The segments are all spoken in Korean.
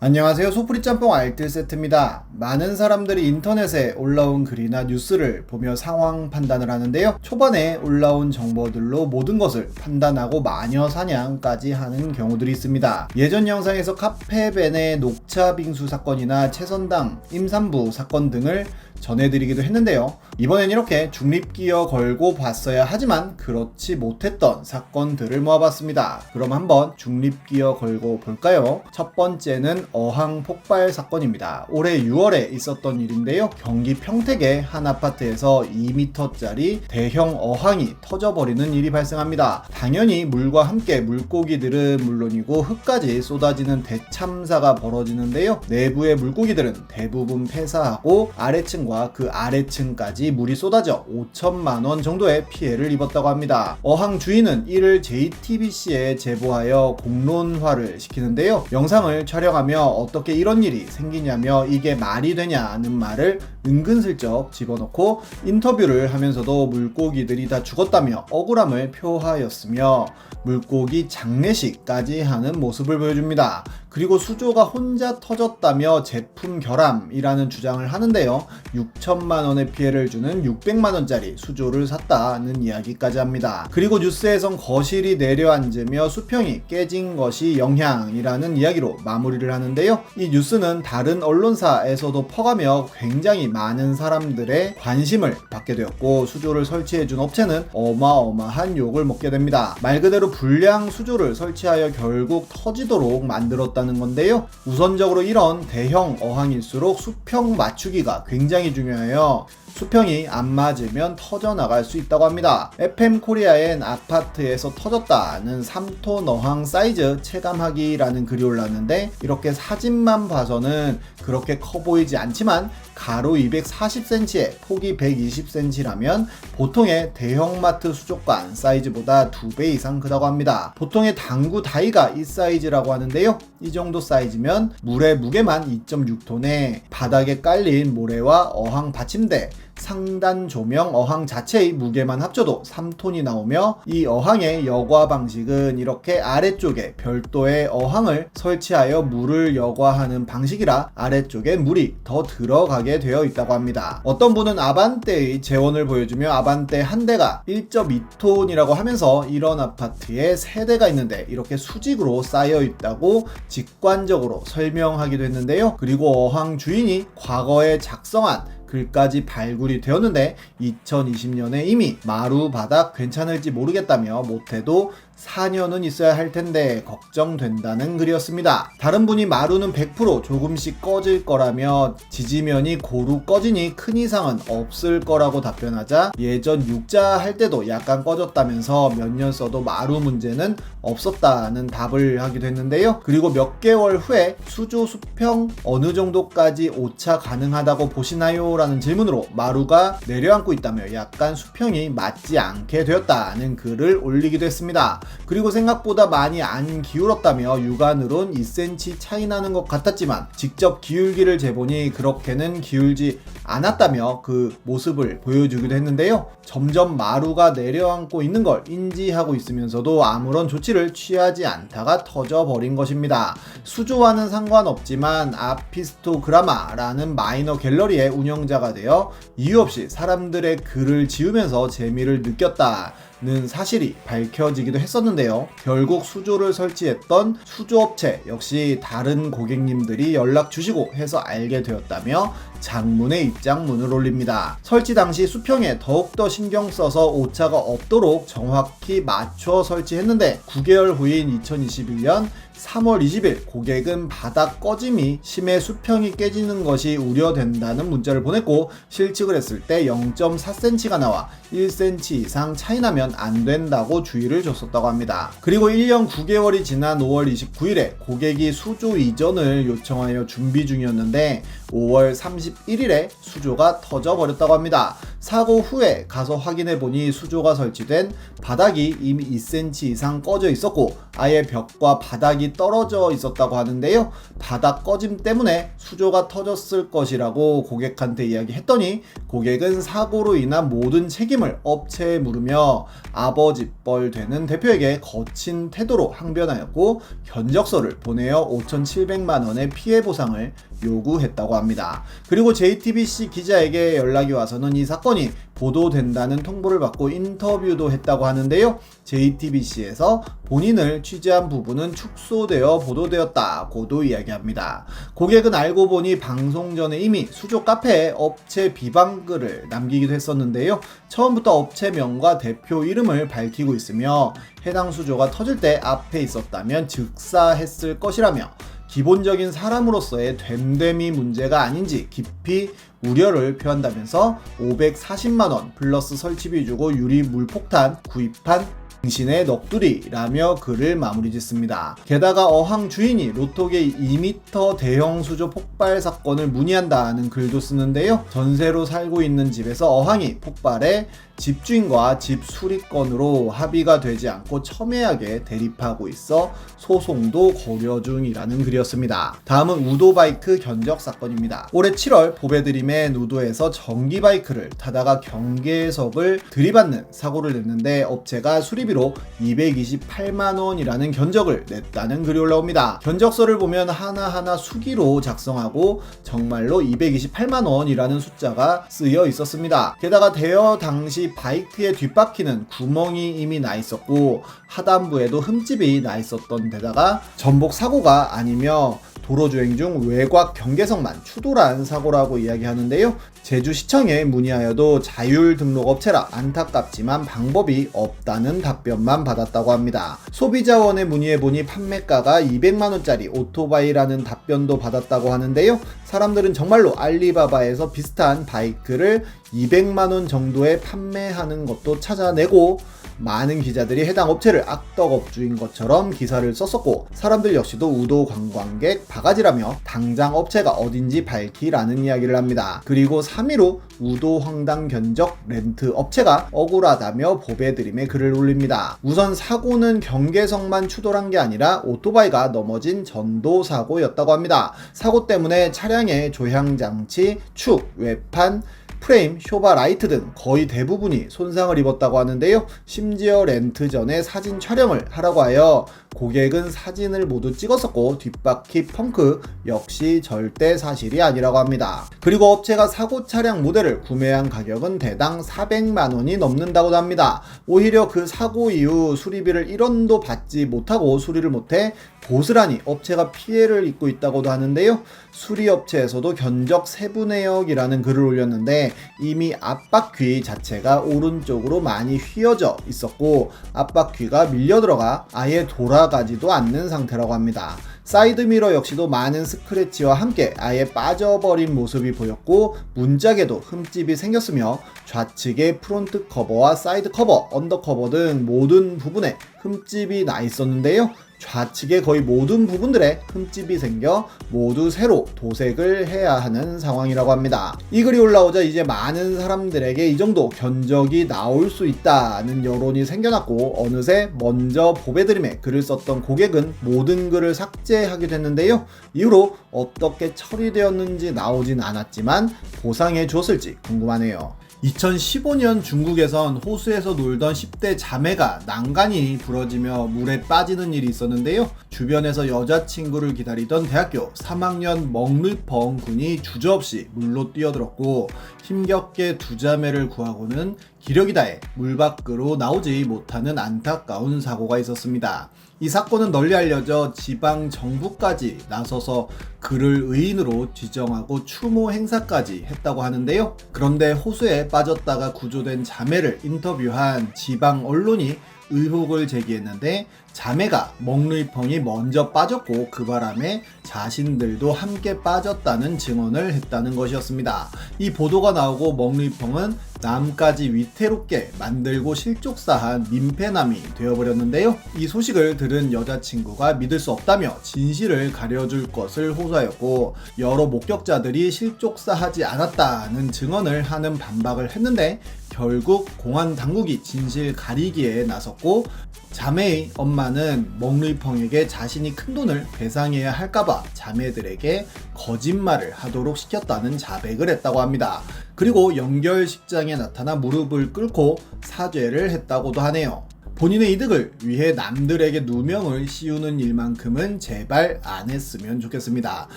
안녕하세요. 소프리 짬뽕 알뜰 세트입니다. 많은 사람들이 인터넷에 올라온 글이나 뉴스를 보며 상황 판단을 하는데요. 초반에 올라온 정보들로 모든 것을 판단하고 마녀 사냥까지 하는 경우들이 있습니다. 예전 영상에서 카페벤의 녹차 빙수 사건이나 최선당 임산부 사건 등을 전해드리기도 했는데요. 이번엔 이렇게 중립기어 걸고 봤어야 하지만 그렇지 못했던 사건들을 모아봤습니다. 그럼 한번 중립기어 걸고 볼까요? 첫 번째는 어항 폭발 사건입니다. 올해 6월에 있었던 일인데요. 경기 평택의 한 아파트에서 2m짜리 대형 어항이 터져버리는 일이 발생합니다. 당연히 물과 함께 물고기들은 물론이고 흙까지 쏟아지는 대참사가 벌어지는데요. 내부의 물고기들은 대부분 폐사하고 아래층과 그 아래층까지 물이 쏟아져 5천만 원 정도의 피해를 입었다고 합니다. 어항 주인은 이를 JTBC에 제보하여 공론화를 시키는데요. 영상을 촬영하며 어떻게 이런 일이 생기냐며 이게 말이 되냐는 말을 은근슬쩍 집어넣고 인터뷰를 하면서도 물고기들이 다 죽었다며 억울함을 표하였으며 물고기 장례식까지 하는 모습을 보여줍니다. 그리고 수조가 혼자 터졌다며 제품 결함이라는 주장을 하는데요. 6천만 원의 피해를 주는 600만 원짜리 수조를 샀다는 이야기까지 합니다. 그리고 뉴스에선 거실이 내려앉으며 수평이 깨진 것이 영향이라는 이야기로 마무리를 하는데요. 이 뉴스는 다른 언론사에서도 퍼가며 굉장히 많은 사람들의 관심을 받게 되었고 수조를 설치해준 업체는 어마어마한 욕을 먹게 됩니다. 말 그대로 불량 수조를 설치하여 결국 터지도록 만들었다는 건데요. 우선적으로 이런 대형 어항일수록 수평 맞추기가 굉장히 중요해요. 수평이 안 맞으면 터져나갈 수 있다고 합니다. FM코리아엔 아파트에서 터졌다는 3톤 어항 사이즈 체감하기라는 글이 올랐는데 이렇게 사진만 봐서는 그렇게 커 보이지 않지만 가로 240cm에 폭이 120cm라면 보통의 대형마트 수족관 사이즈보다 2배 이상 크다고 합니다. 보통의 당구 다이가 이 사이즈라고 하는데요. 이 정도 사이즈면 물의 무게만 2.6톤에 바닥에 깔린 모래와 어항 받침대, 상단 조명, 어항 자체의 무게만 합쳐도 3톤이 나오며 이 어항의 여과 방식은 이렇게 아래쪽에 별도의 어항을 설치하여 물을 여과하는 방식이라 아래쪽에 물이 더 들어가게 되어 있다고 합니다. 어떤 분은 아반떼의 재원을 보여주며 아반떼 한 대가 1.2톤이라고 하면서 이런 아파트에 3대가 있는데 이렇게 수직으로 쌓여 있다고 직관적으로 설명하기도 했는데요. 그리고 어항 주인이 과거에 작성한 글까지 발굴이 되었는데 2020년에 이미 마루 바닥 괜찮을지 모르겠다며 못해도 4년은 있어야 할 텐데 걱정된다는 글이었습니다. 다른 분이 마루는 100% 조금씩 꺼질 거라며 지지면이 고루 꺼지니 큰 이상은 없을 거라고 답변하자 예전 육자 할 때도 약간 꺼졌다면서 몇 년 써도 마루 문제는 없었다는 답을 하기도 했는데요. 그리고 몇 개월 후에 수조 수평 어느 정도까지 오차 가능하다고 보시나요? 라는 질문으로 마루가 내려앉고 있다며 약간 수평이 맞지 않게 되었다는 글을 올리기도 했습니다. 그리고 생각보다 많이 안 기울었다며 육안으론 2cm 차이 나는 것 같았지만 직접 기울기를 재보니 그렇게는 기울지 않았다며 그 모습을 보여주기도 했는데요. 점점 마루가 내려앉고 있는 걸 인지하고 있으면서도 아무런 조치를 취하지 않다가 터져버린 것입니다. 수조와는 상관없지만 아피스토그라마라는 마이너 갤러리의 운영자가 되어 이유 없이 사람들의 글을 지우면서 재미를 느꼈다는 사실이 밝혀지기도 했었는데요. 결국 수조를 설치했던 수조업체 역시 다른 고객님들이 연락 주시고 해서 알게 되었다며 장문의 입장문을 올립니다. 설치 당시 수평에 더욱더 신경 써서 오차가 없도록 정확히 맞춰 설치했는데 9개월 후인 2021년 3월 20일 고객은 바닥 꺼짐이 심해 수평이 깨지는 것이 우려된다는 문자를 보냈고 실측을 했을 때 0.4cm가 나와 1cm 이상 차이 나면 안 된다고 주의를 줬었다고 합니다. 그리고 1년 9개월이 지난 5월 29일에 고객이 수조 이전을 요청하여 준비 중이었는데 5월 31일에 수조가 터져버렸다고 합니다. 사고 후에 가서 확인해보니 수조가 설치된 바닥이 이미 2cm 이상 꺼져 있었고 아예 벽과 바닥이 떨어져 있었다고 하는데요. 바닥 꺼짐 때문에 수조가 터졌을 것이라고 고객한테 이야기했더니 고객은 사고로 인한 모든 책임을 업체에 물으며 아버지뻘 되는 대표에게 거친 태도로 항변하였고 견적서를 보내어 5,700만 원의 피해 보상을 요구했다고 합니다. 그리고 JTBC 기자에게 연락이 와서는 이 사건이 보도된다는 통보를 받고 인터뷰도 했다고 하는데요. JTBC에서 본인을 취재한 부분은 축소되어 보도되었다고도 이야기합니다. 고객은 알고 보니 방송 전에 이미 수조 카페에 업체 비방글을 남기기도 했었는데요. 처음부터 업체명과 대표 이름을 밝히고 있으며 해당 수조가 터질 때 앞에 있었다면 즉사했을 것이라며 기본적인 사람으로서의 됨됨이 문제가 아닌지 깊이 우려를 표한다면서 540만원 플러스 설치비 주고 유리 물폭탄 구입한 당신의 넋두리라며 글을 마무리 짓습니다. 게다가 어항 주인이 로또계 2m 대형 수조 폭발 사건을 문의한다는 글도 쓰는데요. 전세로 살고 있는 집에서 어항이 폭발해 집주인과 집 수리건으로 합의가 되지 않고 첨예하게 대립하고 있어 소송도 고려 중이라는 글이었습니다. 다음은 우도바이크 견적 사건입니다. 올해 7월 보배드림의 우도에서 전기바이크를 타다가 경계석을 들이받는 사고를 냈는데 업체가 수리비로 228만원이라는 견적을 냈다는 글이 올라옵니다. 견적서를 보면 하나하나 수기로 작성하고 정말로 228만원이라는 숫자가 쓰여 있었습니다. 게다가 대여 당시 바이크의 뒷바퀴는 구멍이 이미 나 있었고 하단부에도 흠집이 나 있었던 데다가 전복 사고가 아니며 도로주행 중 외곽 경계석만 추돌한 사고라고 이야기하는데요. 제주시청에 문의하여도 자율 등록업체라 안타깝지만 방법이 없다는 답변만 받았다고 합니다. 소비자원에 문의해보니 판매가가 200만원짜리 오토바이라는 답변도 받았다고 하는데요. 사람들은 정말로 알리바바에서 비슷한 바이크를 200만원 정도에 판매하는 것도 찾아내고 많은 기자들이 해당 업체를 악덕업주인 것처럼 기사를 썼었고 사람들 역시도 우도 관광객 바가지라며 당장 업체가 어딘지 밝히라는 이야기를 합니다. 그리고 3일 후 우도 황당 견적 렌트 업체가 억울하다며 보배드림에 글을 올립니다. 우선 사고는 경계석만 추돌한 게 아니라 오토바이가 넘어진 전도 사고였다고 합니다. 사고 때문에 차량의 조향장치, 축, 외판, 프레임, 쇼바 라이트 등 거의 대부분이 손상을 입었다고 하는데요. 심지어 렌트 전에 사진 촬영을 하라고 하여 고객은 사진을 모두 찍었었고 뒷바퀴 펑크 역시 절대 사실이 아니라고 합니다. 그리고 업체가 사고 차량 모델을 구매한 가격은 대당 400만원이 넘는다고 합니다. 오히려 그 사고 이후 수리비를 1원도 받지 못하고 수리를 못해 고스란히 업체가 피해를 입고 있다고도 하는데요. 수리업체에서도 견적 세부내역이라는 글을 올렸는데 이미 앞바퀴 자체가 오른쪽으로 많이 휘어져 있었고 앞바퀴가 밀려 들어가 아예 돌아가지도 않는 상태라고 합니다. 사이드미러 역시도 많은 스크래치와 함께 아예 빠져버린 모습이 보였고 문짝에도 흠집이 생겼으며 좌측의 프론트 커버와 사이드 커버, 언더커버 등 모든 부분에 흠집이 나 있었는데요. 좌측의 거의 모든 부분들에 흠집이 생겨 모두 새로 도색을 해야 하는 상황이라고 합니다. 이 글이 올라오자 이제 많은 사람들에게 이 정도 견적이 나올 수 있다는 여론이 생겨났고 어느새 먼저 보배드림에 글을 썼던 고객은 모든 글을 삭제하게 됐는데요. 이후로 어떻게 처리되었는지 나오진 않았지만 보상해 주었을지 궁금하네요. 2015년 중국에선 호수에서 놀던 10대 자매가 난간이 부러지며 물에 빠지는 일이 있었는데요. 주변에서 여자친구를 기다리던 대학교 3학년 멍르펑 군이 주저없이 물로 뛰어들었고 힘겹게 두 자매를 구하고는 기력이 다해 물 밖으로 나오지 못하는 안타까운 사고가 있었습니다. 이 사건은 널리 알려져 지방 정부까지 나서서 그를 의인으로 지정하고 추모 행사까지 했다고 하는데요. 그런데 호수에 빠졌다가 구조된 자매를 인터뷰한 지방 언론이 의혹을 제기했는데 자매가 멍르이펑이 먼저 빠졌고 그 바람에 자신들도 함께 빠졌다는 증언을 했다는 것이었습니다. 이 보도가 나오고 멍르이펑은 남까지 위태롭게 만들고 실족사한 민폐남이 되어버렸는데요. 이 소식을 들은 여자친구가 믿을 수 없다며 진실을 가려줄 것을 호소하였고 여러 목격자들이 실족사하지 않았다는 증언을 하는 반박을 했는데 결국 공안 당국이 진실 가리기에 나섰고, 자매의 엄마는 멍루이펑에게 자신이 큰돈을 배상해야 할까봐 자매들에게 거짓말을 하도록 시켰다는 자백을 했다고 합니다. 그리고 연결식장에 나타나 무릎을 꿇고 사죄를 했다고도 하네요. 본인의 이득을 위해 남들에게 누명을 씌우는 일만큼은 제발 안 했으면 좋겠습니다.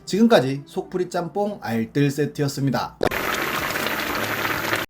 지금까지 속풀이 짬뽕 알뜰 세트였습니다.